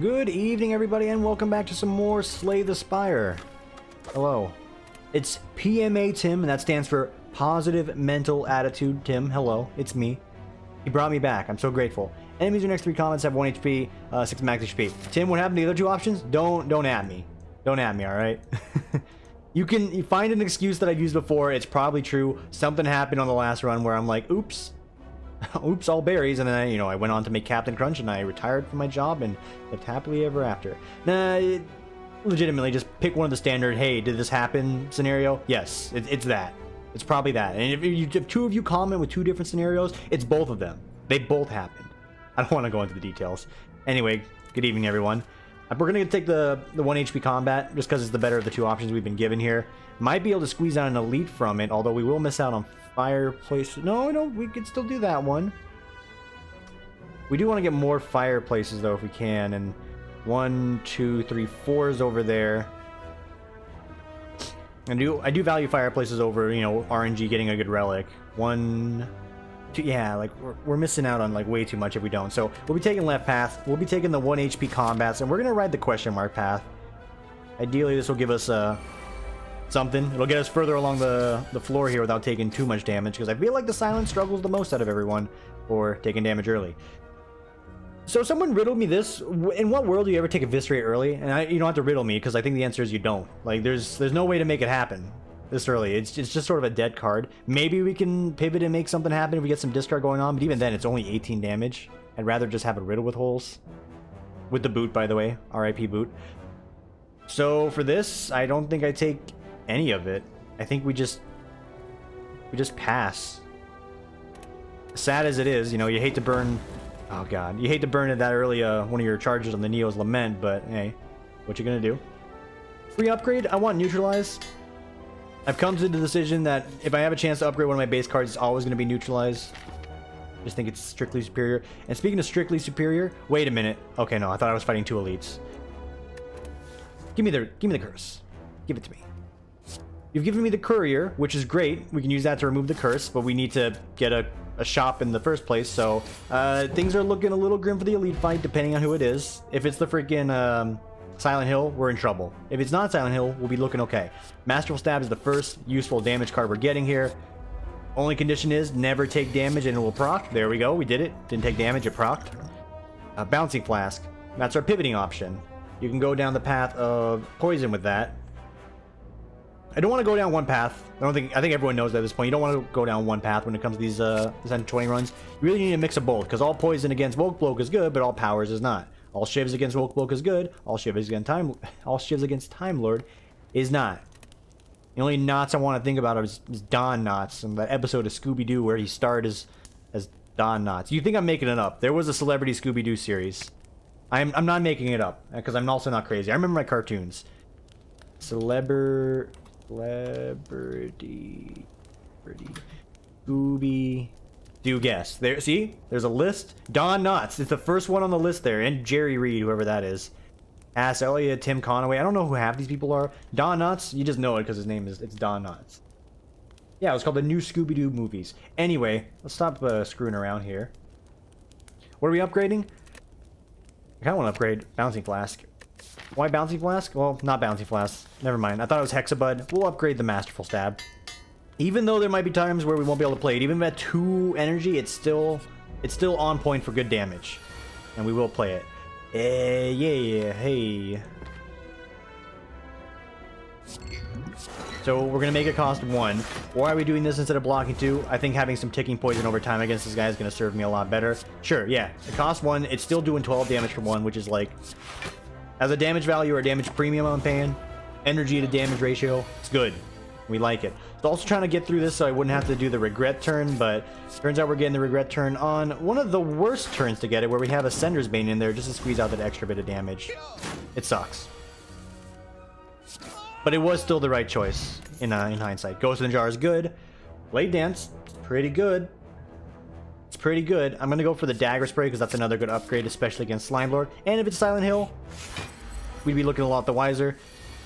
Good evening, everybody, and welcome back to some more Slay the Spire. Hello. It's PMA Tim, and that stands for Positive Mental Attitude Tim. Hello, it's me. He brought me back. I'm so grateful. Enemies in your next 3 comments have 1 HP, 6 max HP. Tim, what happened to the other 2 options? Don't at me. Don't at me, alright? You find an excuse that I've used before. It's probably true. Something happened on the last run where I'm like, oops. Oops, all berries, and then I went on to make Captain Crunch, and I retired from my job and lived happily ever after. Nah, legitimately, just pick one of the standard, hey, did this happen scenario? Yes, it's that. It's probably that. And if 2 of you comment with 2 different scenarios, it's both of them. They both happened. I don't want to go into the details. Anyway, good evening, everyone. We're going to take the 1 HP combat, just because it's the better of the 2 options we've been given here. Might be able to squeeze out an elite from it, although we will miss out on fireplace. No, we could still do that one. We do want to get more fireplaces though if we can, and 1, 2, 3, 4 is over there. And I do value fireplaces over, RNG getting a good relic. 1, 2, yeah, like we're missing out on like way too much if we don't. So we'll be taking left path. We'll be taking the 1 HP combats, and we're gonna ride the question mark path. Ideally, this will give us something. It'll get us further along the floor here without taking too much damage, because I feel like the silence struggles the most out of everyone for taking damage early. So someone riddled me this. In what world do you ever take Eviscerate early? And you don't have to riddle me, because I think the answer is you don't. Like, there's no way to make it happen this early. It's just sort of a dead card. Maybe we can pivot and make something happen if we get some discard going on, but even then, it's only 18 damage. I'd rather just have a riddle with holes. With the boot, by the way. RIP boot. So for this, I don't think I take any of it. I think we just pass. Sad as it is, you hate to burn. Oh god, you hate to burn it that early. One of your charges on the Neo's Lament, but hey, what you gonna do? Free upgrade. I want Neutralize. I've come to the decision that if I have a chance to upgrade one of my base cards, it's always gonna be Neutralize. Just think it's strictly superior. And speaking of strictly superior, wait a minute. Okay, no, I thought I was fighting 2 elites. Give me the curse. Give it to me. You've given me the courier, which is great. We can use that to remove the curse, but we need to get a shop in the first place, so things are looking a little grim for the elite fight, depending on who it is. If it's the freaking Silent Hill, we're in trouble. If it's not Silent Hill, we'll be looking okay. Masterful Stab is the first useful damage card we're getting here. Only condition is never take damage and it will proc. There we go, we did it. Didn't take damage, it procced. Bouncing Flask. That's our pivoting option. You can go down the path of poison with that. I don't want to go down one path. I think everyone knows that at this point. You don't want to go down one path when it comes to these this N20 runs. You really need a mix of both, because all poison against Woke is good, but all powers is not. All shivs against Woke is good. All shivs against Time Lord is not. The only knots I want to think about is Don knots, and that episode of Scooby-Doo where he starred as Don knots. You think I'm making it up? There was a celebrity Scooby-Doo series. I'm not making it up, because I'm also not crazy. I remember my cartoons. Celebrity Scooby do guess there. See, there's a list. Don Knotts, it's the first one on the list there, and Jerry Reed, whoever that is. Ass Elliott, Tim Conaway. I don't know who half these people are. Don Knotts, you just know it because his name is, it's Don Knotts. Yeah, it was called the new Scooby-Doo movies. Anyway, let's stop screwing around here. What are we upgrading? I kind of want to upgrade Bouncing Flask. Why Bouncing Flask? Well, not Bouncing Flask. Never mind. I thought it was Hexabud. We'll upgrade the Masterful Stab. Even though there might be times where we won't be able to play it, even at 2 energy, it's still on point for good damage. And we will play it. Yeah, hey. So we're going to make it cost 1. Why are we doing this instead of blocking 2? I think having some ticking poison over time against this guy is going to serve me a lot better. Sure, yeah. It costs 1. It's still doing 12 damage for 1, which is like... As a damage value or damage premium I'm paying, energy to damage ratio, it's good. We like it. It's also trying to get through this so I wouldn't have to do the regret turn, but turns out we're getting the regret turn on one of the worst turns to get it, where we have a Sender's Bane in there just to squeeze out that extra bit of damage. It sucks. But it was still the right choice in hindsight. Ghost in the Jar is good. Blade Dance, pretty good. It's pretty good. I'm going to go for the Dagger Spray because that's another good upgrade, especially against Slime Lord. And if it's Silent Hill, we'd be looking a lot the wiser.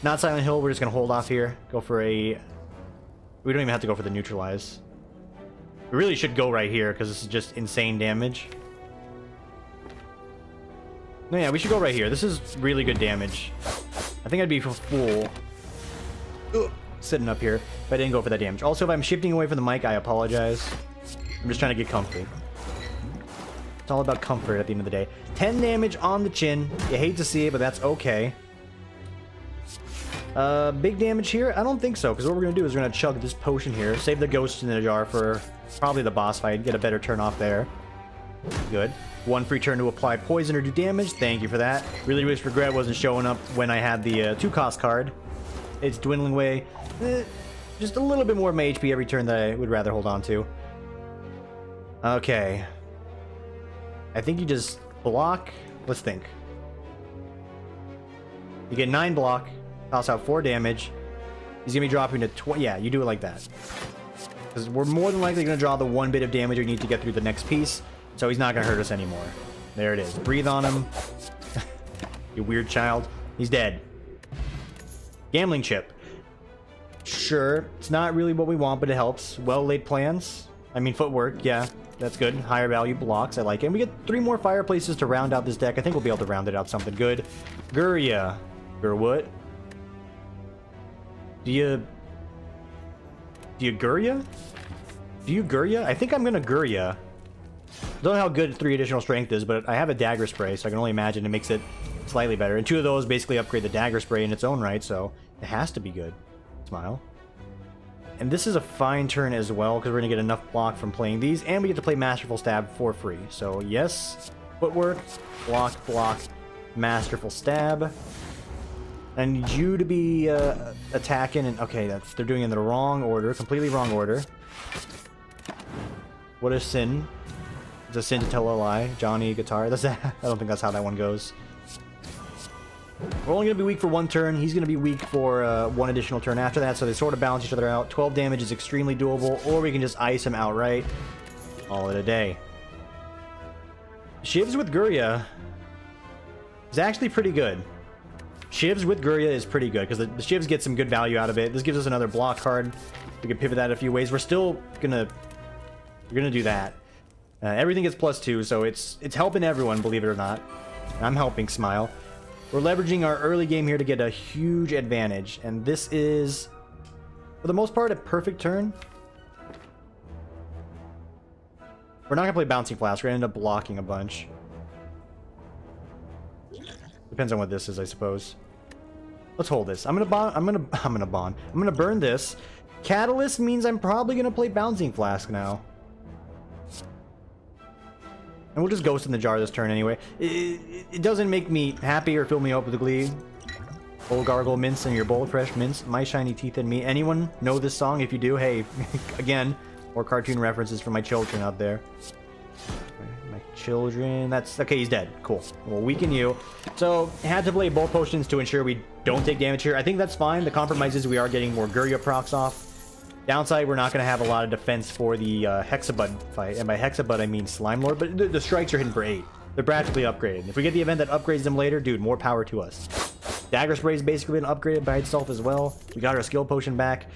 Not Silent Hill, we're just going to hold off here. Go for a... We don't even have to go for the Neutralize. We really should go right here because this is just insane damage. No, yeah, we should go right here. This is really good damage. I think I'd be full sitting up here if I didn't go for that damage. Also, if I'm shifting away from the mic, I apologize. I'm just trying to get comfy. It's all about comfort at the end of the day. 10 damage on the chin. You hate to see it, but that's okay. Big damage here? I don't think so, because what we're going to do is we're going to chug this potion here. Save the ghost in the jar for probably the boss fight. Get a better turn off there. Good. One free turn to apply poison or do damage. Thank you for that. Really wish regret wasn't showing up when I had the 2-cost card. It's dwindling away. Just a little bit more of my HP every turn that I would rather hold on to. Okay. I think you just block. Let's think. You get 9 block. Toss out 4 damage. He's going to be dropping to 20. Yeah, you do it like that. Because we're more than likely going to draw the 1 bit of damage we need to get through the next piece. So he's not going to hurt us anymore. There it is. Breathe on him. You weird child. He's dead. Gambling chip. Sure. It's not really what we want, but it helps. Well-laid plans. I mean, footwork. Yeah, that's good. Higher value blocks. I like it. And we get 3 more fireplaces to round out this deck. I think we'll be able to round it out something good. Guria. Gurwood. Do you Guria? Do you Guria? I think I'm gonna Guria. Don't know how good 3 additional strength is, but I have a dagger spray, so I can only imagine it makes it slightly better. And 2 of those basically upgrade the dagger spray in its own right, so it has to be good. Smile. And this is a fine turn as well, because we're gonna get enough block from playing these, and we get to play Masterful Stab for free. So yes, footwork, block, block, Masterful Stab. I need you to be attacking, and okay, they're doing it in the wrong order, completely wrong order. What a sin. It's a sin to tell a lie. Johnny guitar. That's I don't think that's how that one goes. We're only gonna be weak for 1 turn. He's gonna be weak for 1 additional turn after that, so they sort of balance each other out. 12 damage is extremely doable, or we can just ice him outright. Call it a day. Shivs with Guria is actually pretty good. Shivs with Guria is pretty good, because the Shivs get some good value out of it. This gives us another block card. We can pivot that a few ways. We're still gonna do that. Everything gets +2, so it's helping everyone, believe it or not. I'm helping Smile. We're leveraging our early game here to get a huge advantage, and this is, for the most part, a perfect turn. We're not gonna play Bouncing Flask. We're gonna end up blocking a bunch. Depends on what this is, I suppose. Let's hold this. I'm gonna burn this. Catalyst means I'm probably gonna play Bouncing Flask now. And we'll just Ghost in the Jar this turn anyway. It doesn't make me happy or fill me up with glee. Old Gargle Mints and your bowl of fresh mints, my shiny teeth and me. Anyone know this song? If you do, hey, again, more cartoon references for my children out there. My children, that's, okay, he's dead. Cool. We'll weaken you. So, had to play both potions to ensure we don't take damage here. I think that's fine. The compromise is we are getting more Guria procs off. Downside, we're not going to have a lot of defense for the Hexabud fight. And by Hexabud, I mean Slime Lord. But the strikes are hidden for 8. They're practically upgraded. If we get the event that upgrades them later, dude, more power to us. Dagger Spray has basically been upgraded by itself as well. We got our skill potion back.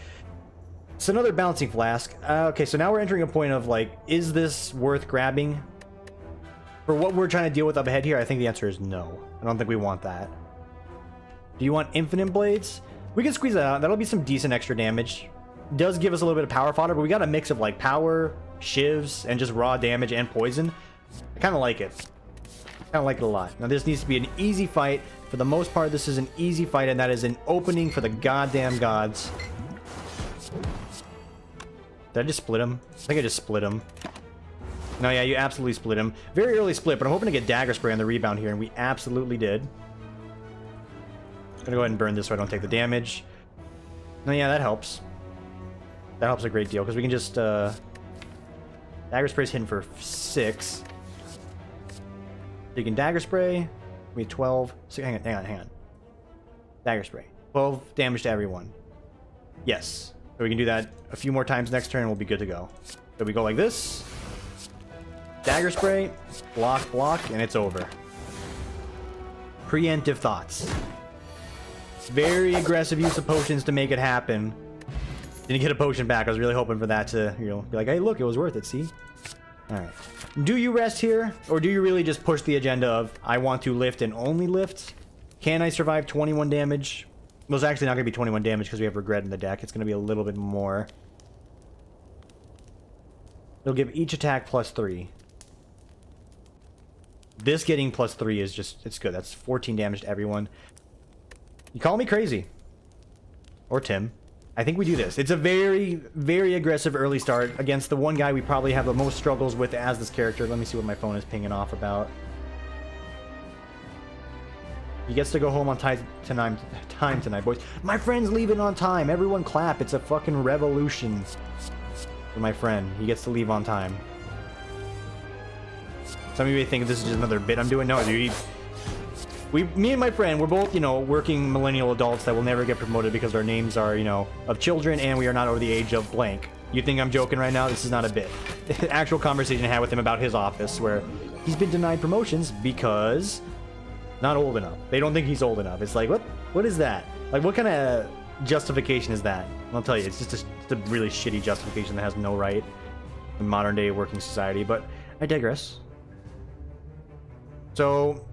It's another Bouncing Flask. Okay, so now we're entering a point of, like, is this worth grabbing? For what we're trying to deal with up ahead here, I think the answer is no. I don't think we want that. Do you want Infinite Blades? We can squeeze that out. That'll be some decent extra damage. Does give us a little bit of power fodder, but we got a mix of like power, shivs, and just raw damage and poison. I kind of like it. I kind of like it a lot. Now this needs to be an easy fight. For the most part, this is an easy fight, and that is an opening for the goddamn gods. Did I just split him? I think I just split him. No, yeah, you absolutely split him. Very early split, but I'm hoping to get Dagger Spray on the rebound here, and we absolutely did. I'm gonna go ahead and burn this so I don't take the damage. No, yeah, that helps. That helps a great deal, because we can just, Dagger Spray's hitting for 6. So you can Dagger Spray. We have 12. So hang on. Dagger Spray. 12 damage to everyone. Yes. So we can do that a few more times next turn, and we'll be good to go. So we go like this. Dagger Spray. Block, block, and it's over. Preemptive Thoughts. Very aggressive use of potions to make it happen. Didn't get a potion back. I was really hoping for that to, you know, be like, hey, look, it was worth it, see? Alright. Do you rest here, or do you really just push the agenda of, I want to lift and only lift? Can I survive 21 damage? Well, it's actually not going to be 21 damage because we have Regret in the deck. It's going to be a little bit more. It'll give each attack +3. This getting +3 is just, it's good. That's 14 damage to everyone. You call me crazy. Or Tim. I think we do this. It's a very, very aggressive early start against the one guy we probably have the most struggles with as this character. Let me see what my phone is pinging off about. He gets to go home on time tonight, boys. My friend's leaving on time. Everyone clap. It's a fucking revolution for my friend. He gets to leave on time. Some of you may think this is just another bit I'm doing. No, dude. Me and my friend, we're both, you know, working millennial adults that will never get promoted because our names are, you know, of children and we are not over the age of blank. You think I'm joking right now? This is not a bit. Actual conversation I had with him about his office where he's been denied promotions because not old enough. They don't think he's old enough. It's like, what is that? Like, what kind of justification is that? I'll tell you, it's just a really shitty justification that has no right in modern day working society, but I digress. So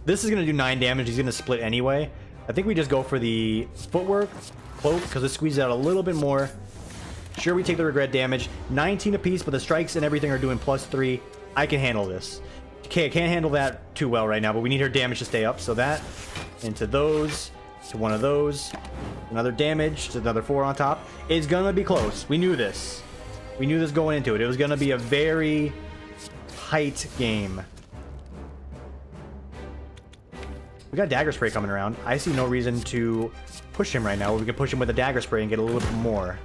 this is going to do 9 damage. He's going to split anyway. I think we just go for the footwork, cloak, because it squeezes out a little bit more. Sure, we take the regret damage. 19 apiece, but the strikes and everything are doing +3. I can handle this. Okay, I can't handle that too well right now, but we need her damage to stay up. So that, into those, to one of those. Another damage, to another 4 on top. It's going to be close. We knew this. We knew this going into it. It was going to be a very tight game. We got Dagger Spray coming around. I see no reason to push him right now. We can push him with a Dagger Spray and get a little bit more.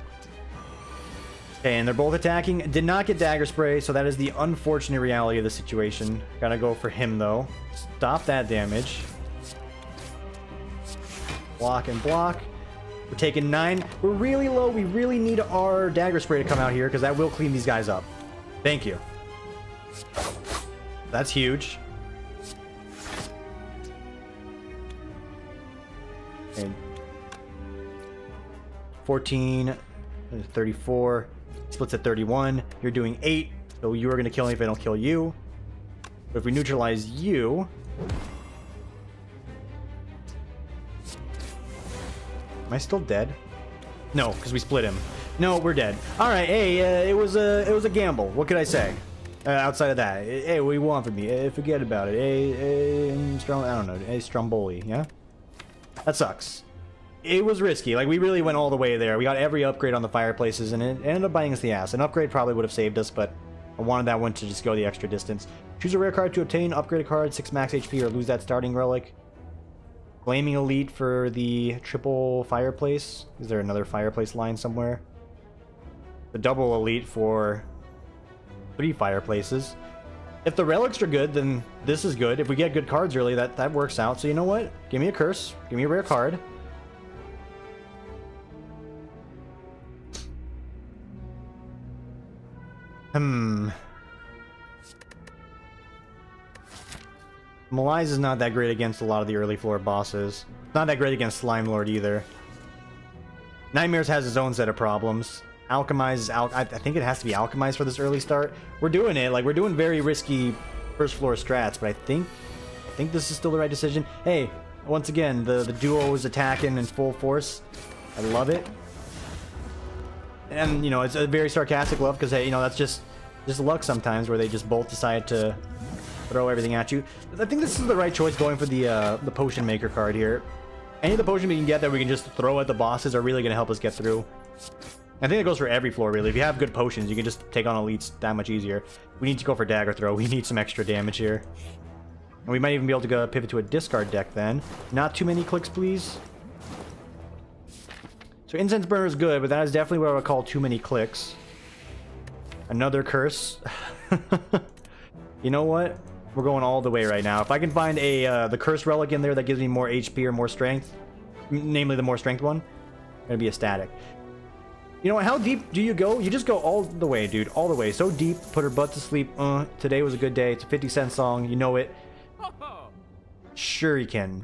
Okay, and they're both attacking. Did not get Dagger Spray, so that is the unfortunate reality of the situation. Gotta go for him, though. Stop that damage. Block and block. We're taking 9. We're really low. We really need our Dagger Spray to come out here, because that will clean these guys up. Thank you. That's huge. And 14, 34, splits at 31. You're doing 8, so you are going to kill me if I don't kill you. But if we neutralize you... Am I still dead? No, because we split him. No, we're dead. All right, hey, it was a gamble. What could I say? Outside of that, hey, what do you want from me? Forget about it. Hey, I don't know. Hey, Stromboli, yeah? That sucks. It was risky. Like, we really went all the way there. We got every upgrade on the fireplaces, and it ended up biting us the ass. An upgrade probably would have saved us, but I wanted that one to just go the extra distance. Choose a rare card to obtain, upgrade a card, 6 max HP, or lose that starting relic. Flaming Elite for the triple fireplace. Is there another fireplace line somewhere? The double Elite for 3 fireplaces. If the relics are good, then this is good. If we get good cards early, that works out. So you know what? Give me a curse. Give me a rare card. Malize is not that great against a lot of the early floor bosses. Not that great against Slime Lord either. Nightmares has its own set of problems. Alchemize is I think it has to be Alchemize for this early start. We're doing it. Like, we're doing very risky first floor strats, but I think this is still the right decision. Hey, once again, the duo is attacking in full force. I love it. And, you know, it's a very sarcastic love because, hey, you know, that's just luck sometimes where they just both decide to throw everything at you. I think this is the right choice going for the Potion Maker card here. Any of the potions we can get that we can just throw at the bosses are really going to help us get through. I think it goes for every floor, really. If you have good potions, you can just take on elites that much easier. We need to go for Dagger Throw. We need some extra damage here. And we might even be able to go pivot to a discard deck then. Not too many clicks, please. So Incense Burner is good, but that is definitely what I would call too many clicks. Another curse. You know what? We're going all the way right now. If I can find the curse relic in there that gives me more HP or more strength, namely the more strength one, I'm gonna be ecstatic. You know what? How deep do you go? You just go all the way, dude. All the way. So deep. Put her butt to sleep. Today was a good day. It's a 50-cent song. You know it. Shuriken.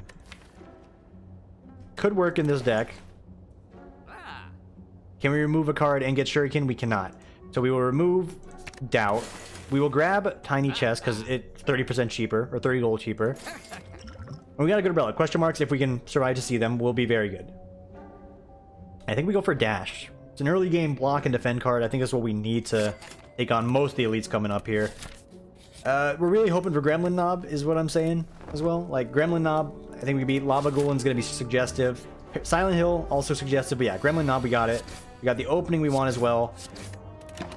Could work in this deck. Can we remove a card and get Shuriken? We cannot. So we will remove Doubt. We will grab Tiny Chest because it's 30% cheaper, or 30 gold cheaper. And we got a good relic. Question marks, if we can survive to see them, will be very good. I think we go for Dash. It's an early game block and defend card. I think that's what we need to take on most of the elites coming up here. We're really hoping for Gremlin Knob, is what I'm saying, as well. Like, Gremlin Knob, I think we can beat. Lava Golem's going to be suggestive. Silent Hill, also suggestive, but yeah, Gremlin Knob, we got it. We got the opening we want as well.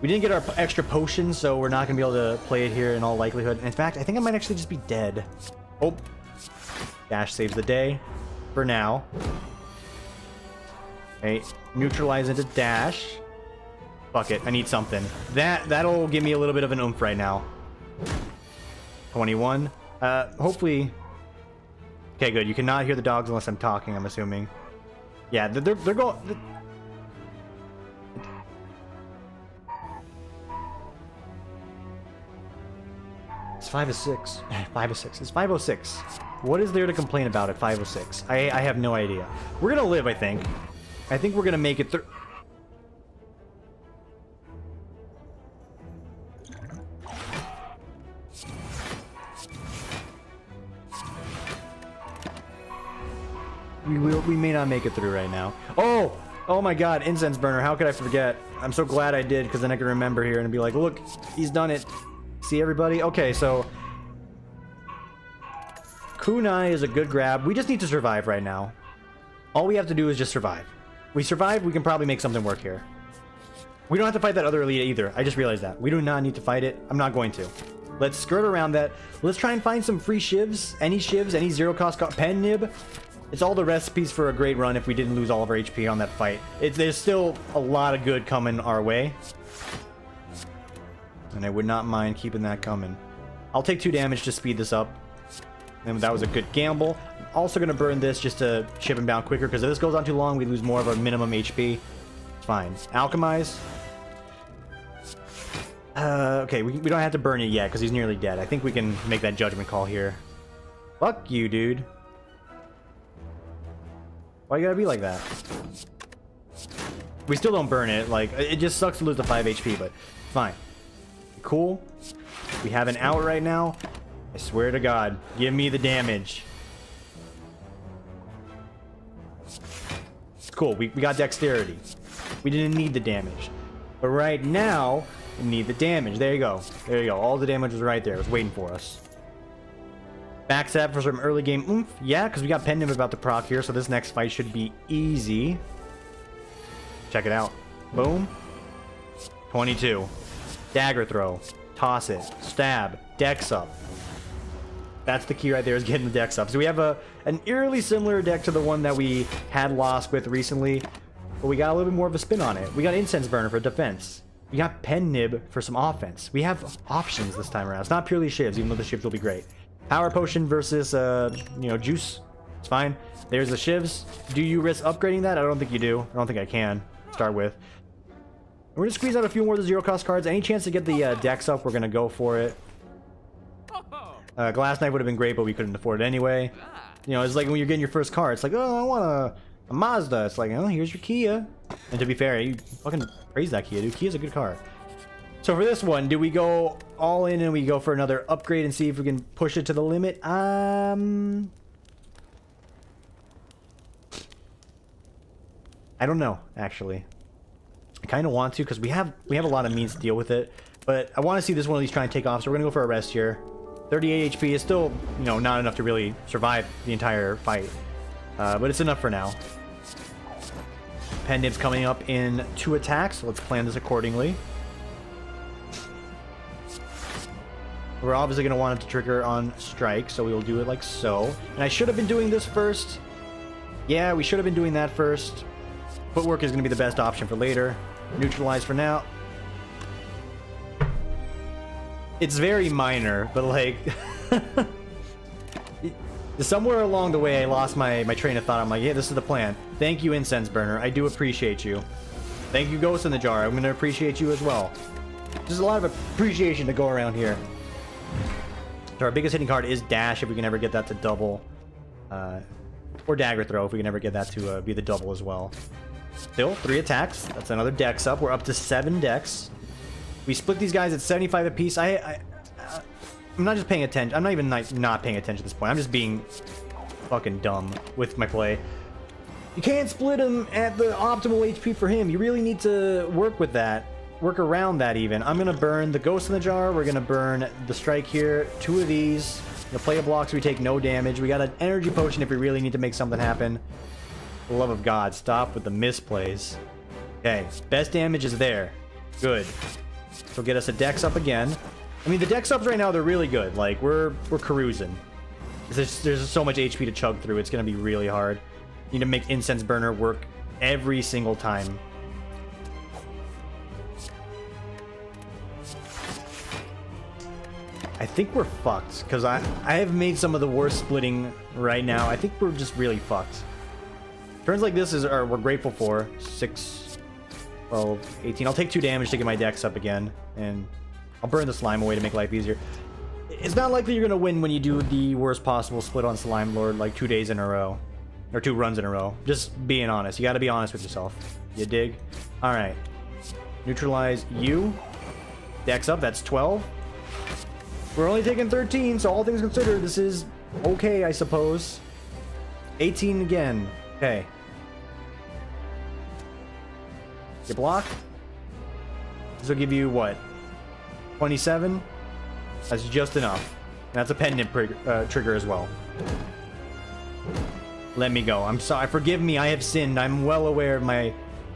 We didn't get our extra potions, so we're not going to be able to play it here in all likelihood. In fact, I think I might actually just be dead. Oh. Dash saves the day. For now. Okay, neutralize into Dash. Fuck it, I need something. That'll give me a little bit of an oomph right now. 21. Hopefully... Okay, good. You cannot hear the dogs unless I'm talking, I'm assuming. Yeah, they're going... It's 506. 506. It's 506. What is there to complain about at 506? I have no idea. We're gonna live, I think. I think we're gonna make it through... We may not make it through right now. Oh my god, incense burner, how could I forget? I'm so glad I did, because then I can remember here and be like, look, he's done it. See everybody? Okay, so kunai is a good grab. We just need to survive right now. All we have to do is just survive. We survive, we can probably make something work here. We don't have to fight that other elite either. I just realized that. We do not need to fight it. I'm not going to. Let's skirt around that. Let's try and find some free shivs. Any zero cost pen nib. It's all the recipes for a great run if we didn't lose all of our HP on that fight. There's still a lot of good coming our way. And I would not mind keeping that coming. I'll take 2 damage to speed this up. And that was a good gamble. I'm also going to burn this just to chip him down quicker, because if this goes on too long, we lose more of our minimum HP. It's fine. Alchemize. Okay, we don't have to burn it yet, because he's nearly dead. I think we can make that judgment call here. Fuck you, dude. Why you gotta be like that? We still don't burn it. Like, it just sucks to lose the 5 HP, but fine. Cool. We have an out right now. I swear to God, give me the damage. It's cool. We got dexterity. We didn't need the damage. But right now, we need the damage. There you go. There you go. All the damage was right there. It was waiting for us. Backstab for some early game oomph. Yeah, because we got Pen Nib about to proc here, so this next fight should be easy. Check it out. Boom. 22. Dagger throw. Toss it. Stab. Dex up. That's the key right there, is getting the dex up. So we have an eerily similar deck to the one that we had lost with recently, but we got a little bit more of a spin on it. We got Incense Burner for defense. We got Pen Nib for some offense. We have options this time around. It's not purely shivs, even though the shivs will be great. Power Potion versus, juice. It's fine. There's the shivs. Do you risk upgrading that? I don't think you do. I don't think I can start with. We're going to squeeze out a few more of the zero cost cards. Any chance to get the dex up, we're going to go for it. Glass Knife would have been great, but we couldn't afford it anyway. You know, it's like when you're getting your first car. It's like, oh, I want a Mazda. It's like, oh, here's your Kia. And to be fair, you fucking praise that Kia, dude. Kia's a good car. So for this one, do we go all in and we go for another upgrade and see if we can push it to the limit? I don't know, actually. I kind of want to, because we have a lot of means to deal with it. But I want to see this one of these try and take off, so we're going to go for a rest here. 38 HP is still, not enough to really survive the entire fight. But it's enough for now. Pen Nib's coming up in 2 attacks, so let's plan this accordingly. We're obviously going to want it to trigger on strike, so we will do it like so. And I should have been doing this first. Yeah, we should have been doing that first. Footwork is going to be the best option for later. Neutralize for now. It's very minor, but like... somewhere along the way, I lost my train of thought. I'm like, yeah, this is the plan. Thank you, Incense Burner. I do appreciate you. Thank you, Ghost in the Jar. I'm going to appreciate you as well. There's a lot of appreciation to go around here. So our biggest hitting card is Dash, if we can ever get that to double. Or Dagger Throw, if we can ever get that to be the double as well. Still, 3 attacks. That's another dex up. We're up to 7 dex. We split these guys at 75 apiece. I'm not just paying attention. I'm not even not paying attention at this point. I'm just being fucking dumb with my play. You can't split him at the optimal HP for him. You really need to work with that. Work around that even. I'm going to burn the Ghost in the Jar. We're going to burn the Strike here. 2 of these. The play a block so we take no damage. We got an Energy Potion if we really need to make something happen. For the love of God, stop with the misplays. Okay, best damage is there. Good. So get us a Dex up again. I mean, the Dex ups right now, they're really good. Like, we're cruising. There's so much HP to chug through. It's going to be really hard. You need to make Incense Burner work every single time. I think we're fucked, because I have made some of the worst splitting right now. I think we're just really fucked. Turns like this we're grateful for. 6, 12, 18. I'll take 2 damage to get my Dex up again, and I'll burn the Slime away to make life easier. It's not likely you're going to win when you do the worst possible split on Slime Lord, like 2 days in a row. Or 2 runs in a row. Just being honest. You got to be honest with yourself. You dig? Alright. Neutralize you. Dex up, that's 12. We're only taking 13, so all things considered, this is okay, I suppose. 18 again. Okay. You block. This will give you, what? 27? That's just enough. And that's a pendant trigger as well. Let me go. I'm sorry. Forgive me. I have sinned. I'm well aware of my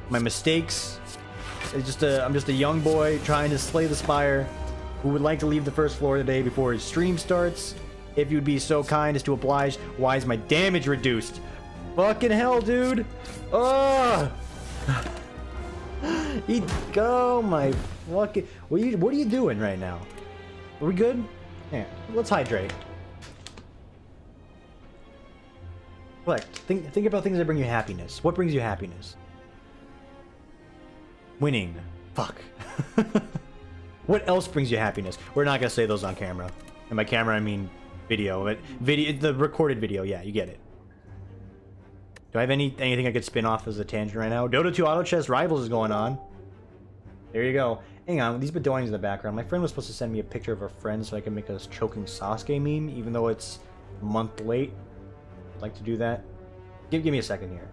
mistakes. I'm just a young boy trying to slay the Spire who would like to leave the first floor today before his stream starts. If you'd be so kind as to oblige, why is my damage reduced? Fucking hell, dude. Oh! Go, my fucking... What are you doing right now? Are we good? Yeah, let's hydrate. Reflect. Think about things that bring you happiness. What brings you happiness? Winning. Fuck. What else brings you happiness? We're not gonna say those on camera. And by camera, I mean video. But the recorded video. Yeah, you get it. Do I have anything I could spin off as a tangent right now? Dota 2 Auto Chess Rivals is going on. There you go. Hang on, these Bedoyings in the background. My friend was supposed to send me a picture of her friend so I can make a choking Sasuke meme, even though it's a month late. I'd like to do that. Give me a second here.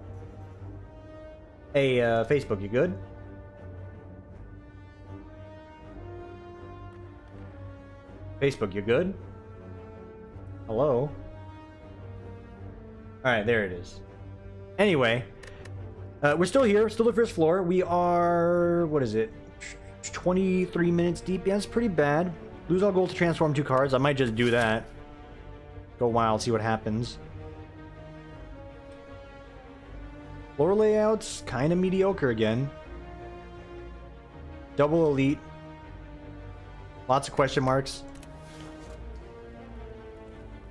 Hey, Facebook, you good? Facebook, you good? Hello? Alright, there it is. Anyway, we're still here, still the first floor. We are, what is it? 23 minutes deep. Yeah, it's pretty bad. Lose all gold to transform 2 cards. I might just do that. Go wild, see what happens. Floor layouts, kind of mediocre again. Double elite. Lots of question marks.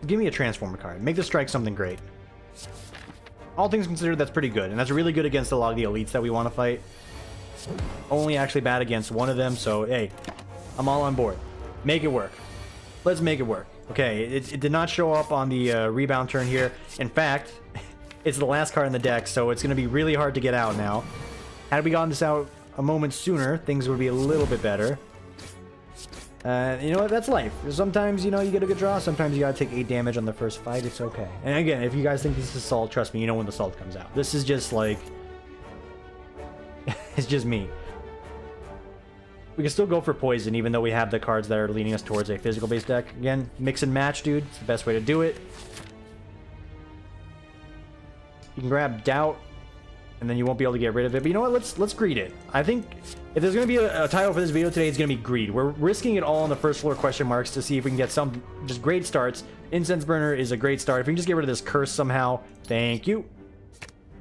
Give me a transformer card. Make the strike something great. All things considered, that's pretty good. And that's really good against a lot of the elites that we want to fight. Only actually bad against one of them, so hey, I'm all on board. Make it work. Let's make it work. Okay, it did not show up on the rebound turn here. In fact, it's the last card in the deck, so it's going to be really hard to get out now. Had we gotten this out a moment sooner, things would be a little bit better. You know what? That's life. Sometimes, you know, you get a good draw. Sometimes you gotta take 8 damage on the first fight. It's okay. And again, if you guys think this is salt, trust me, you know when the salt comes out. This is just like... it's just me. We can still go for poison, even though we have the cards that are leading us towards a physical-based deck. Again, mix and match, dude. It's the best way to do it. You can grab Doubt, and then you won't be able to get rid of it. But you know what? Let's greed it. I think if there's going to be a title for this video today, it's going to be Greed. We're risking it all on the first floor question marks to see if we can get some just great starts. Incense Burner is a great start. If we can just get rid of this curse somehow, thank you.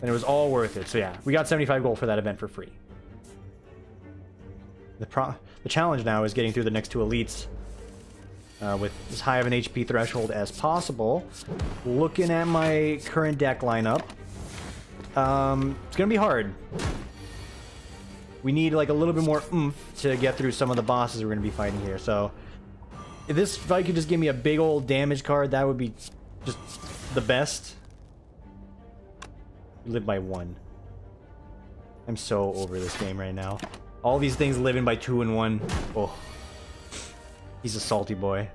And it was all worth it. So yeah, we got 75 gold for that event for free. The challenge now is getting through the next 2 elites with as high of an HP threshold as possible. Looking at my current deck lineup, it's gonna be hard. We need like a little bit more oomph to get through some of the bosses we're gonna be fighting here. So if this fight could just give me a big old damage card, that would be just the best. We live by 1. I'm so over this game right now. All these things living by 2 and 1. Oh. He's a salty boy.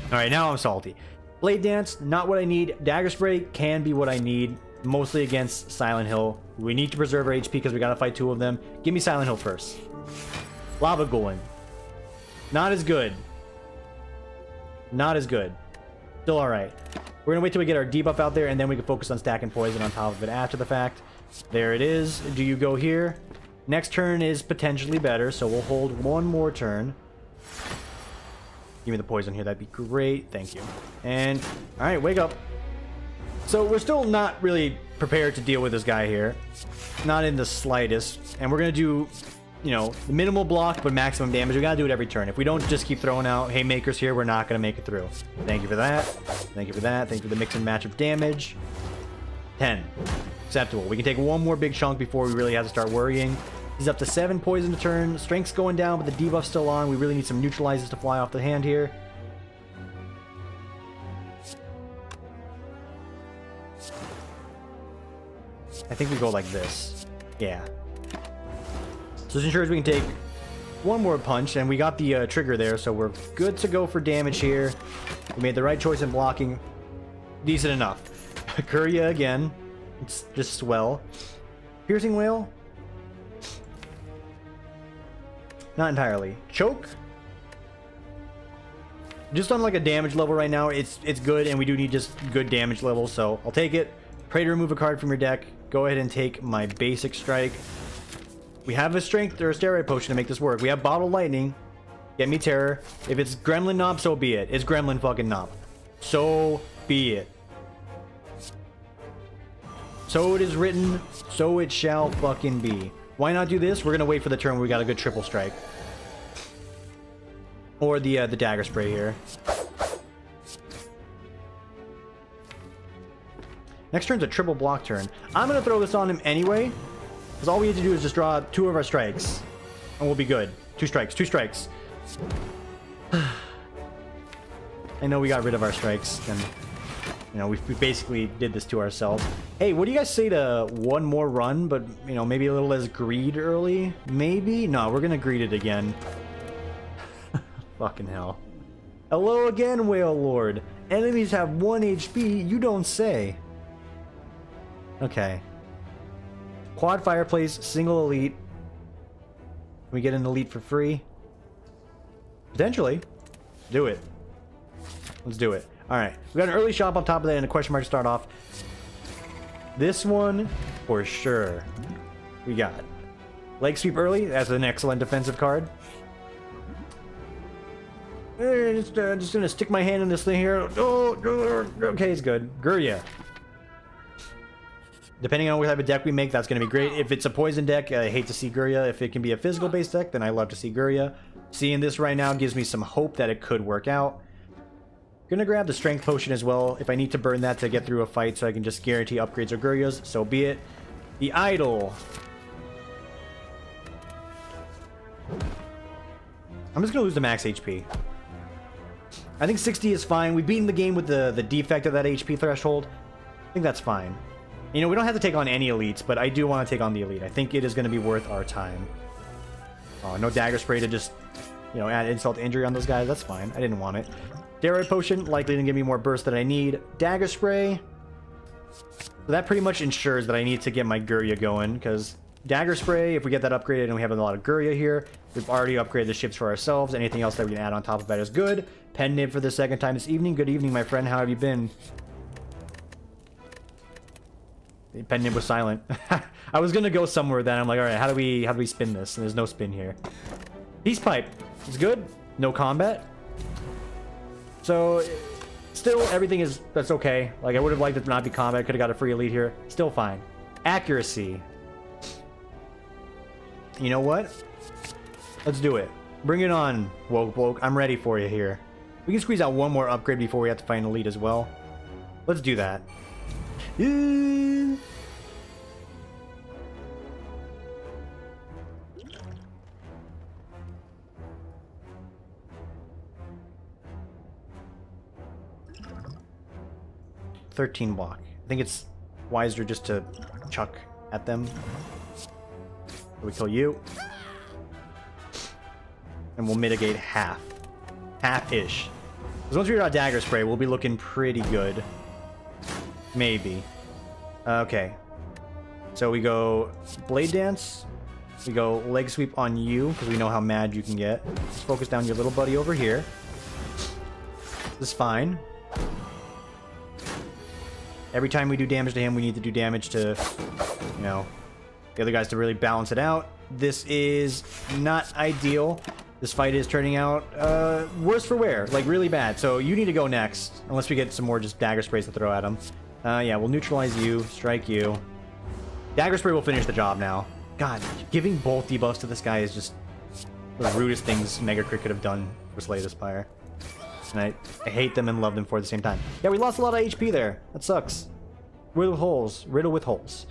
Alright, now I'm salty. Blade Dance, not what I need. Dagger Spray can be what I need. Mostly against Silent Hill. We need to preserve our HP because we gotta fight 2 of them. Give me Silent Hill first. Lava Golem. Not as good. Not as good. Still alright. We're gonna wait till we get our debuff out there and then we can focus on stacking poison on top of it after the fact. There it is. Do you go here? Next turn is potentially better, so we'll hold 1 more turn. Give me the poison here, that'd be great. Thank you. And, alright, wake up. So we're still not really prepared to deal with this guy here. Not in the slightest. And we're gonna do, you know, the minimal block but maximum damage. We gotta do it every turn. If we don't just keep throwing out haymakers here, we're not gonna make it through. Thank you for that. Thank you for that. Thank you for the mix and match of damage. 10. Acceptable. We can take 1 more big chunk before we really have to start worrying. He's up to 7 poison a turn. Strength's going down, but the debuff's still on. We really need some neutralizers to fly off the hand here. I think we go like this. Yeah. So this ensures we can take 1 more punch, and we got the trigger there, so we're good to go for damage here. We made the right choice in blocking. Decent enough. Courier again. It's just swell. Piercing Whale. Not entirely. Choke. Just on like a damage level right now, it's good, and we do need just good damage level, so I'll take it. Pray to remove a card from your deck. Go ahead and take my basic strike. We have a strength or a steroid potion to make this work. We have Bottle Lightning. Get me Terror. If it's Gremlin Knob, so be it. It's Gremlin fucking Knob. So be it. So it is written, so it shall fucking be. Why not do this? We're gonna wait for the turn where we got a good triple strike. Or the dagger spray here. Next turn's a triple block turn. I'm gonna throw this on him anyway, because all we need to do is just draw 2 of our strikes, and we'll be good. 2 strikes, 2 strikes. I know we got rid of our strikes, and you know we basically did this to ourselves. Hey, what do you guys say to 1 more run, but you know maybe a little less greed early? Maybe? No, we're gonna greed it again. Fucking hell. Hello again, Whale Lord. Enemies have 1 HP. You don't say. Okay. Quad Fireplace, single elite. Can we get an elite for free? Potentially. Do it. Let's do it. Alright. We got an early shop on top of that and a question mark to start off. This one, for sure. We got Leg Sweep early. That's an excellent defensive card. Just gonna stick my hand in this thing here. Oh, okay, it's good. Gurya. Depending on what type of deck we make, that's going to be great. If it's a poison deck, I hate to see Gurya. If it can be a physical-based deck, then I love to see Gurya. Seeing this right now gives me some hope that it could work out. Gonna grab the Strength Potion as well. If I need to burn that to get through a fight so I can just guarantee upgrades or Guryas, so be it. The Idol. I'm just going to lose the max HP. I think 60 is fine. We've beaten the game with the defect of that HP threshold. I think that's fine. You know, we don't have to take on any elites, but I do want to take on the elite. I think it is going to be worth our time. Oh, no dagger spray to just, you know, add insult to injury on those guys. That's fine. I didn't want it. Steroid potion, likely to give me more burst than I need. Dagger spray. So that pretty much ensures that I need to get my Gurya going, because dagger spray, if we get that upgraded and we have a lot of Gurya here, we've already upgraded the ships for ourselves. Anything else that we can add on top of that is good. Pen nib for the 2nd time this evening. Good evening, my friend. How have you been? Pen nib was silent. I was gonna go somewhere then. I'm like, all right, how do we spin this? And there's no spin here. Peace pipe. It's good. No combat. So still everything that's okay. Like I would have liked it to not be combat. Could have got a free elite here. Still fine. Accuracy. You know what? Let's do it. Bring it on, woke. I'm ready for you here. We can squeeze out 1 more upgrade before we have to find an elite as well. Let's do that. 13 block. I think it's wiser just to chuck at them. We kill you. and we'll mitigate half. Half-ish. Because once we got Dagger Spray, we'll be looking pretty good. Maybe. Okay. So we go Blade Dance. We go Leg Sweep on you, because we know how mad you can get. Let's focus down your little buddy over here. This is fine. Every time we do damage to him, we need to do damage to, you know, the other guys to really balance it out. This is not ideal. This fight is turning out worse for wear, like really bad. So you need to go next, unless we get some more just Dagger Sprays to throw at him. Yeah, we'll neutralize you, strike you. Dagger Spray will finish the job now. God, giving both debuffs to this guy is just the rudest things Mega Crit could have done for Slay the Spire. And I hate them and love them for at the same time. Yeah, we lost a lot of HP there. That sucks. Riddle with holes. Riddle with holes.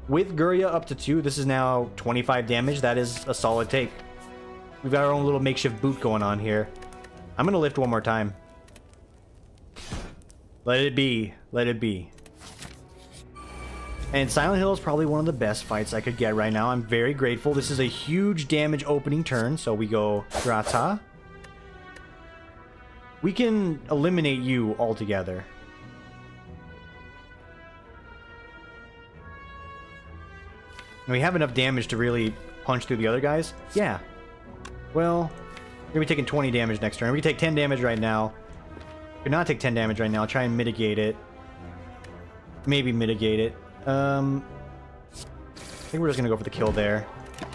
With Gurya up to 2, this is now 25 damage. That is a solid take. We've got our own little makeshift boot going on here. I'm going to lift one more time. Let it be. Let it be. And Silent Hill is probably one of the best fights I could get right now. I'm very grateful. This is a huge damage opening turn. So we go Grata. We can eliminate you altogether. And we have enough damage to really punch through the other guys? Yeah. Well, we're going to be taking 20 damage next turn. We can take 10 damage right now. We cannot take 10 damage right now. Try and mitigate it. Maybe mitigate it. I think we're just going to go for the kill there.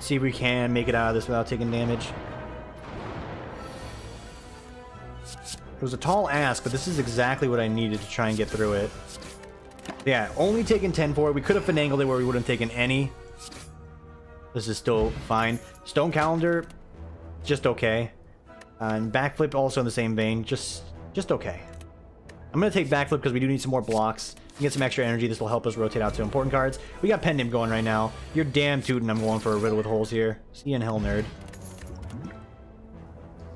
See if we can make it out of this without taking damage. It was a tall ask, but this is exactly what I needed to try and get through it. Yeah, only taking 10 for it. We could have finagled it where we wouldn't have taken any. This is still fine. Stone Calendar, just okay. And Backflip also in the same vein, just okay. I'm going to take Backflip because we do need some more blocks. Get some extra energy. This will help us rotate out to important cards. We got Pendant going right now. You're damn tootin'. I'm going for a Riddle with holes here. See you in hell, nerd.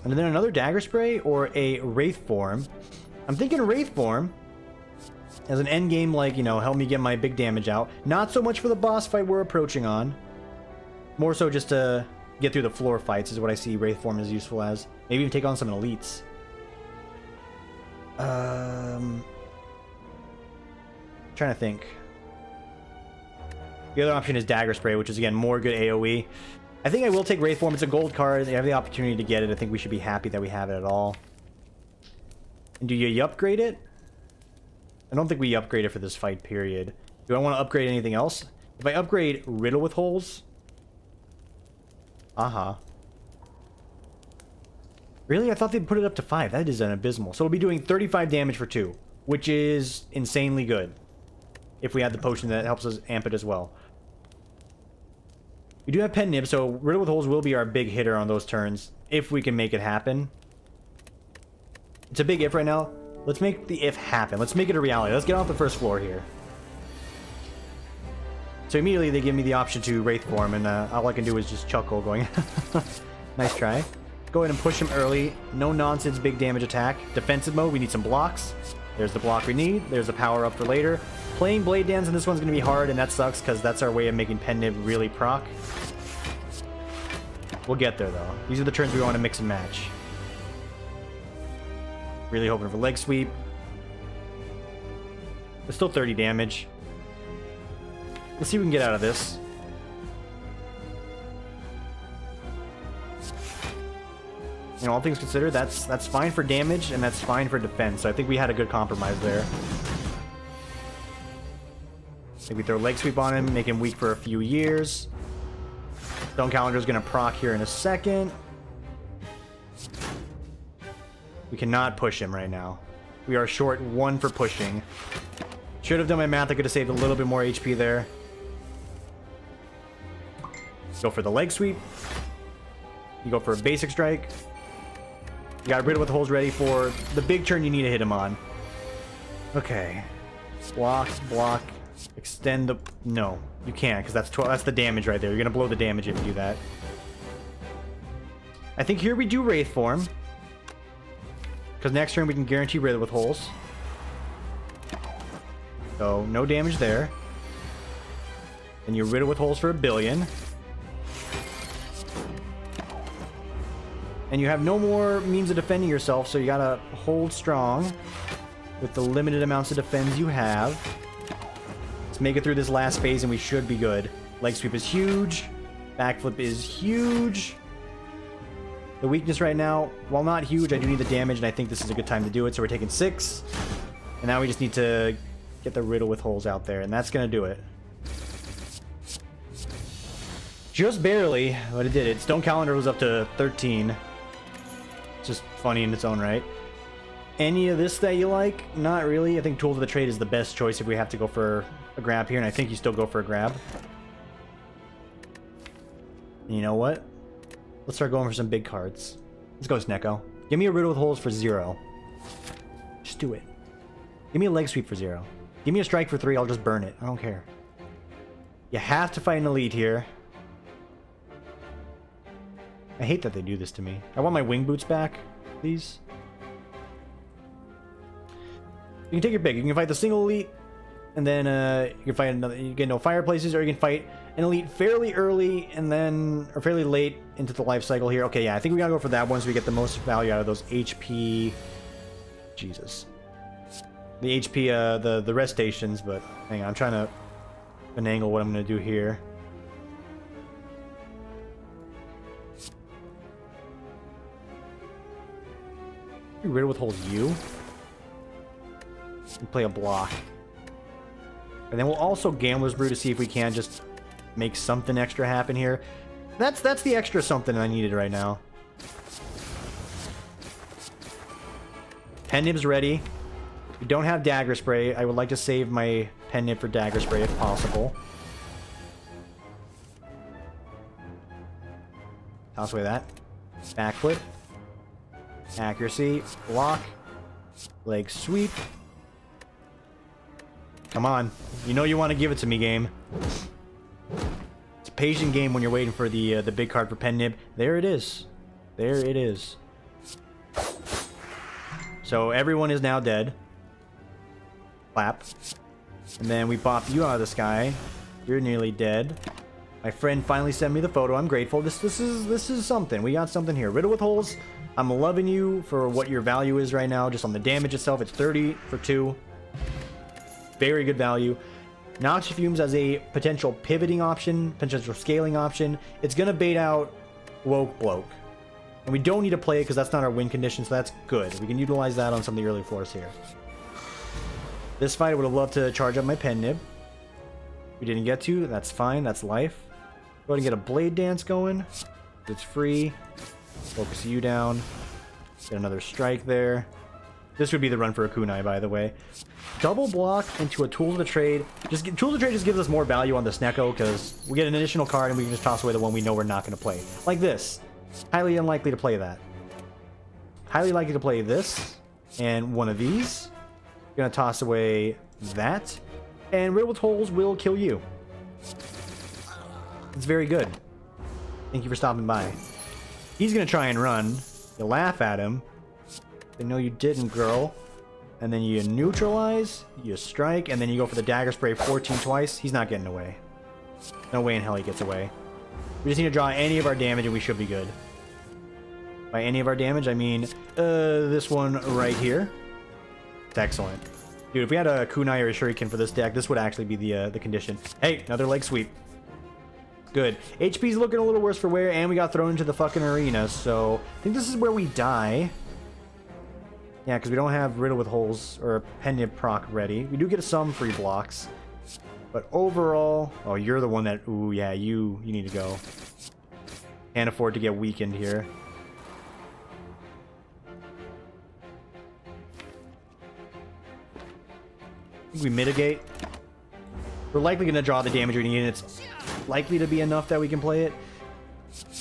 And then another Dagger Spray or a Wraith Form. I'm thinking Wraith Form as an end game, like, you know, help me get my big damage out. Not so much for the boss fight we're approaching on. More so just to get through the floor fights is what I see Wraith Form is useful as. Maybe even take on some elites. Trying to think. The other option is Dagger Spray, which is again more good AoE. I think I will take Wraith Form. It's a gold card. They have the opportunity to get it. I think we should be happy that we have it at all. And do you upgrade it? I don't think we upgrade it for this fight, period. Do I want to upgrade anything else? If I upgrade Riddle with holes... Really? I thought they'd put it up to 5. That is an abysmal. So we'll be doing 35 damage for 2, which is insanely good. If we had the potion that helps us amp it as well. We do have Pen Nib, so Riddle with holes will be our big hitter on those turns, if we can make it happen. It's a big if right now. Let's make the if happen. Let's make it a reality. Let's get off the first floor here. So immediately they give me the option to Wraith Form, and all I can do is just chuckle going, nice try. Go ahead and push him early. No nonsense, big damage attack. Defensive mode, we need some blocks. There's the block we need. There's the power up for later. Playing Blade Dance in this one's going to be hard, and that sucks because that's our way of making Pen Nib really proc. We'll get there, though. These are the turns we want to mix and match. Really hoping for Leg Sweep. There's still 30 damage. Let's see what we can get out of this. You know, all things considered, that's fine for damage, and that's fine for defense. So I think we had a good compromise there. Maybe throw Leg Sweep on him, make him weak for a few years. Stone Calendar is going to proc here in a second. We cannot push him right now. We are short 1 for pushing. Should have done my math. I could have saved a little bit more HP there. Go for the Leg Sweep. You go for a Basic Strike. You got Riddle with holes ready for the big turn you need to hit him on. Okay. Block, block. Extend the... No, you can't, because that's the damage right there. You're going to blow the damage if you do that. I think here we do Wraith Form. Because next turn we can guarantee Riddle with holes. So, no damage there. And you Riddle with holes for 1 billion. And you have no more means of defending yourself, so you gotta hold strong with the limited amounts of defense you have. Let's make it through this last phase and we should be good. Leg sweep is huge. Backflip is huge. The weakness right now, while not huge, I do need the damage, and I think this is a good time to do it. So we're taking 6. And now we just need to get the riddle with holes out there, and that's gonna do it. Just barely, but it did it. Stone Calendar was up to 13. It's just funny in its own right. Any of this that you like? Not really. I think Tools of the Trade is the best choice if we have to go for a grab here, and I think you still go for a grab. And you know what? Let's start going for some big cards. Let's go, Snecko. Give me a riddle with holes for 0. Just do it. Give me a leg sweep for 0. Give me a strike for 3, I'll just burn it. I don't care. You have to fight an elite here. I hate that they do this to me. I want my wing boots back, please. You can take your pick. You can fight the single elite, and then you can fight another. You get no fireplaces, or you can fight an elite fairly early, and then or fairly late into the life cycle here. Okay, yeah, I think we gotta go for that one so we get the most value out of those HP. Jesus, the HP, the rest stations. But hang on, I'm trying to finagle what I'm gonna do here. Riddle with holes you. And play a block. And then we'll also Gambler's Brew to see if we can just make something extra happen here. That's the extra something I needed right now. Pen Nib's ready. We don't have Dagger Spray. I would like to save my Pen Nib for Dagger Spray if possible. Toss away that. Backflip. Accuracy. Block. Leg sweep. Come on. You know you want to give it to me, game. It's a patient game when you're waiting for the big card for Pen Nib. There it is. There it is. So everyone is now dead. Clap. And then we pop you out of the sky. You're nearly dead. My friend finally sent me the photo. I'm grateful. This is something. We got something here. Riddle with holes. I'm loving you for what your value is right now. Just on the damage itself, it's 30 for 2. Very good value. Noxious Fumes as a potential pivoting option, potential scaling option. It's going to bait out Woke Bloke. And we don't need to play it because that's not our win condition, so that's good. We can utilize that on some of the early floors here. This fight I would have loved to charge up my Pen Nib. We didn't get to. That's fine. That's life. Go ahead and get a Blade Dance going. It's free. Focus you down. Get another strike there. This would be the run for a kunai, by the way. Double block into a Tools of the Trade. Tools of the Trade just gives us more value on the Snecko because we get an additional card and we can just toss away the one we know we're not going to play. Like this. Highly unlikely to play that. Highly likely to play this and one of these. Gonna toss away that. And Riddle with Holes will kill you. It's very good. Thank you for stopping by. He's gonna try and run. You laugh at him. They know you didn't, girl. And then you neutralize, you strike, and then you go for the Dagger Spray 14 twice. He's not getting away. No way in hell he gets away. We just need to draw any of our damage and we should be good. By any of our damage, I mean this one right here. It's excellent. Dude, if we had a kunai or a shuriken for this deck, this would actually be the condition. Hey, another leg sweep. Good. HP's looking a little worse for wear, and we got thrown into the fucking arena, so I think this is where we die. Yeah, because we don't have Riddle with Holes or Pen Nib proc ready. We do get some free blocks. But overall... Oh, you're the one that... Ooh, yeah, you need to go. Can't afford to get weakened here. I think we mitigate. We're likely going to draw the damage we need, and it's likely to be enough that we can play it.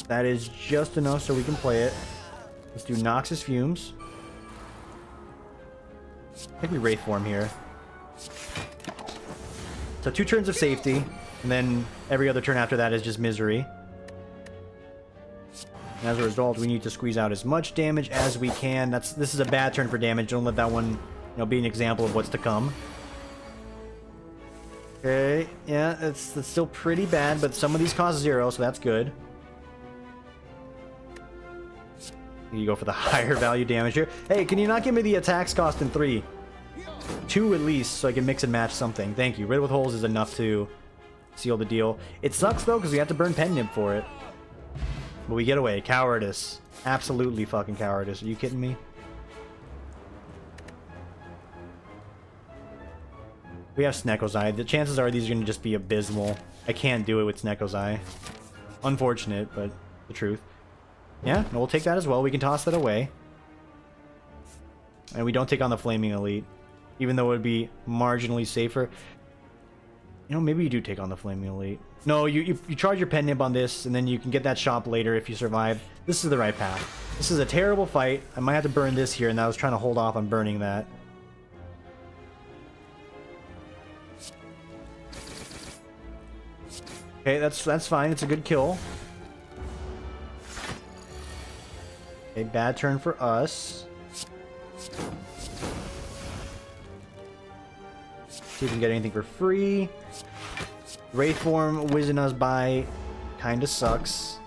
That is just enough so we can play it. Let's do Noxious Fumes. I think we Wraith form here. So 2 turns of safety, and then every other turn after that is just misery. And as a result, we need to squeeze out as much damage as we can. This is a bad turn for damage. Don't let that one, be an example of what's to come. Okay, yeah, that's still pretty bad, but some of these cost 0, so that's good. You go for the higher value damage here. Hey, can you not give me the attacks cost in 3? 2 at least, so I can mix and match something. Thank you. Riddle with Holes is enough to seal the deal. It sucks, though, because we have to burn Pen Nib for it. But we get away. Cowardice. Absolutely fucking cowardice. Are you kidding me? We have Sneko's Eye. The chances are these are going to just be abysmal. I can't do it with Sneko's Eye. Unfortunate, but the truth. Yeah, no, we'll take that as well. We can toss that away. And we don't take on the Flaming Elite. Even though it would be marginally safer. You know, maybe you do take on the Flaming Elite. No, you charge your Pen Nib on this, and then you can get that shop later if you survive. This is the right path. This is a terrible fight. I might have to burn this here, and I was trying to hold off on burning that. Okay, that's fine. It's a good kill. A bad turn for us. See if we can get anything for free. Wraith form whizzing us by kinda sucks.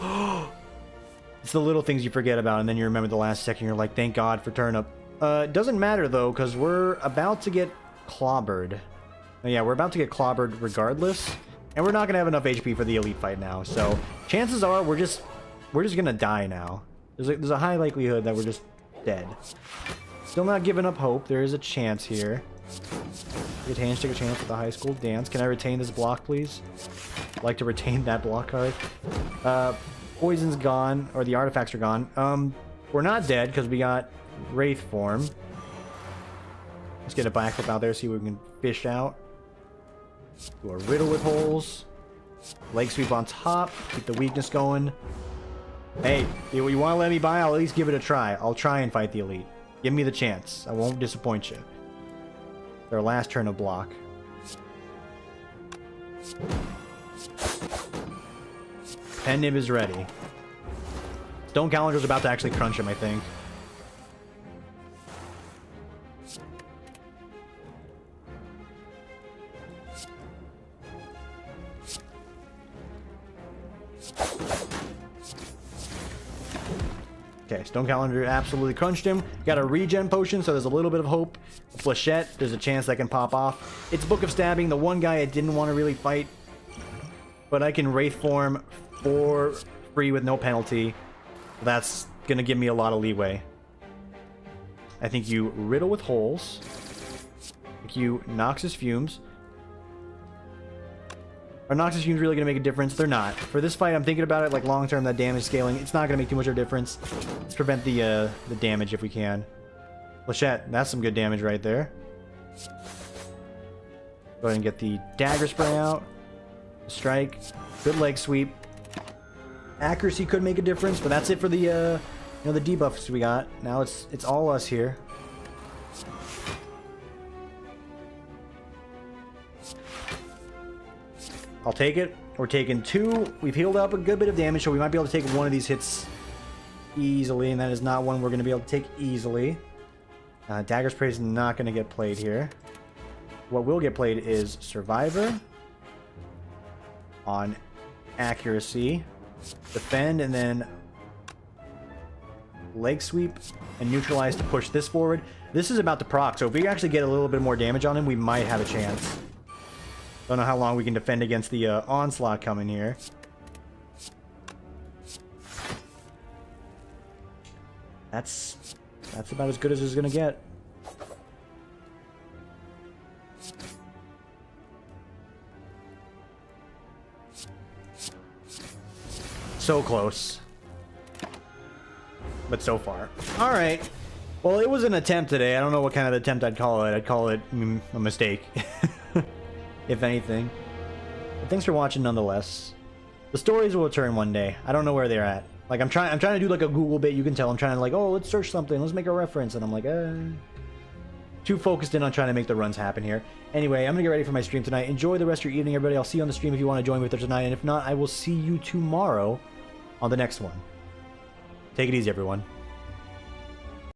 It's the little things you forget about, and then you remember the last second. You're like, thank God for turnip. It doesn't matter though, because we're about to get clobbered. Yeah, we're about to get clobbered regardless, and we're not gonna have enough HP for the elite fight now. So chances are we're just gonna die now. There's a high likelihood that we're just dead. Still not giving up hope. There is a chance here. Take a chance with the high school dance. Can I retain this block, please? I'd like to retain that block card. Poison's gone, or the artifacts are gone. We're not dead because we got Wraith form. Let's get a backflip out there, see what we can fish out. Do a Riddle with Holes. Leg sweep on top. Keep the weakness going. Hey, you want to let me by? I'll at least give it a try. I'll try and fight the elite. Give me the chance. I won't disappoint you. Our last turn of block. Pen Nib is ready. Stone Calendar's about to actually crunch him, I think. Okay, Stone Calendar absolutely crunched him. Got a regen potion, so there's a little bit of hope. Flechette, there's a chance that can pop off. It's Book of Stabbing, the one guy I didn't want to really fight. But I can Wraith form for free with no penalty. That's going to give me a lot of leeway. I think you Riddle with Holes. I think you Noxus Fumes. Are Noxus Fumes really going to make a difference? They're not. For this fight, I'm thinking about it like long term, that damage scaling. It's not going to make too much of a difference. Let's prevent the damage if we can. Flechette, that's some good damage right there. Go ahead and get the Dagger Spray out. Strike. Good leg sweep. Accuracy could make a difference, but that's it for the you know, the debuffs we got. Now it's all us here. I'll take it. We're taking 2. We've healed up a good bit of damage, so we might be able to take one of these hits easily, and that is not one we're going to be able to take easily. Dagger Spray is not going to get played here. What will get played is Survivor on Accuracy, Defend, and then Leg Sweep and Neutralize to push this forward. This is about to proc, so if we actually get a little bit more damage on him, we might have a chance. Don't know how long we can defend against the onslaught coming here. That's about as good as it's gonna get. So close. But so far. Alright. Well, it was an attempt today. I don't know what kind of attempt I'd call it. I'd call it a mistake. If anything. But thanks for watching nonetheless. The stories will return one day. I don't know where they're at. Like, I'm trying to do like a Google bit. You can tell I'm trying to like, oh, let's search something. Let's make a reference. And I'm like, too focused in on trying to make the runs happen here. Anyway, I'm going to get ready for my stream tonight. Enjoy the rest of your evening, everybody. I'll see you on the stream if you want to join me with tonight. And if not, I will see you tomorrow on the next one. Take it easy, everyone.